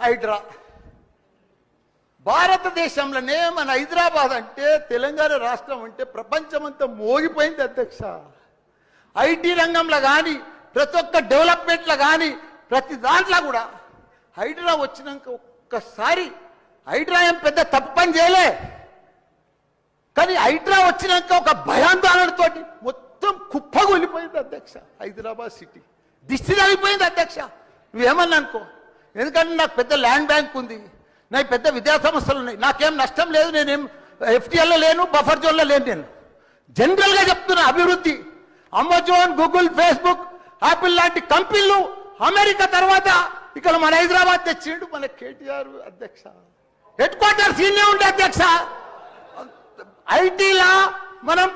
హైడ్రా భారతదేశంలోనే మన హైదరాబాద్ అంటే తెలంగాణ రాష్ట్రం అంటే ప్రపంచమంతా మోగిపోయింది అధ్యక్ష. ఐటీ రంగంలో కానీ ప్రతి ఒక్క డెవలప్మెంట్లో కానీ ప్రతి దాంట్లో కూడా హైడ్రా వచ్చినాక ఒక్కసారి హైడ్రా ఏం పెద్ద తప్పు పని చేయలే, కానీ హైడ్రా వచ్చినాక ఒక భయాందోళనతో మొత్తం కుప్పగొలిపోయింది అధ్యక్ష. హైదరాబాద్ సిటీ దిష్టి తగిలిపోయింది అధ్యక్ష. నువ్వేమన్నా అనుకో, ఎందుకంటే నాకు పెద్ద ల్యాండ్ బ్యాంక్ ఉంది, నాకు పెద్ద విద్యా సంస్థలు ఉన్నాయి, నాకేం నష్టం లేదు, నేనేం ఎఫ్టీఎల్లో లేను, బఫర్ జోన్లో లేను. నేను జనరల్గా చెప్తున్నా, అభివృద్ధి అమెజాన్, గూగుల్, ఫేస్బుక్, యాపిల్ లాంటి కంపెనీలు అమెరికా తర్వాత ఇక్కడ మన హైదరాబాద్ తెచ్చిండు మన కేటీఆర్ అధ్యక్ష. హెడ్ క్వార్టర్స్ ఈయనే ఉండే అధ్యక్ష. ఐటీలా మనం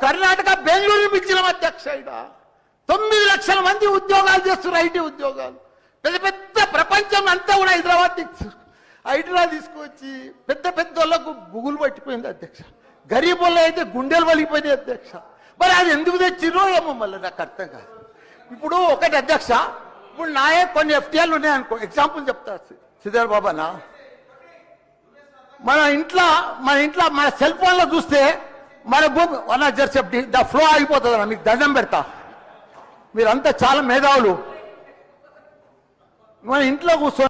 కర్ణాటక బెంగళూరు ఇచ్చినాం అధ్యక్ష. ఇక్కడ 9 లక్షల మంది ఉద్యోగాలు చేస్తున్నారు, ఐటీ ఉద్యోగాలు. పెద్ద పెద్ద ప్రపంచం అంతా కూడా హైదరాబాద్ తీసుకొచ్చి పెద్ద పెద్ద వాళ్ళకు బుగులు పట్టిపోయింది అధ్యక్ష. గరీబ్ వాళ్ళు అయితే గుండెలు వలిగిపోయినాయి అధ్యక్ష. మరి అది ఎందుకు తెచ్చిరో ఏమో మళ్ళీ నాకు అర్థం కాదు. ఇప్పుడు ఒకటి అధ్యక్ష, ఇప్పుడు నాయే కొన్ని ఎఫ్టీఆర్లు ఉన్నాయనుకో, ఎగ్జాంపుల్ చెప్తా సిద్ధార్థ బాబానా. మన ఇంట్లో మన సెల్ ఫోన్లో చూస్తే మన భూమి వన్ జర్సెప్టి ద ఫ్లో అయిపోతుంది అన్న. మీకు దండం పెడతా, మీరంతా చాలా మేధావులు. మన ఇంట్లో కూర్చొని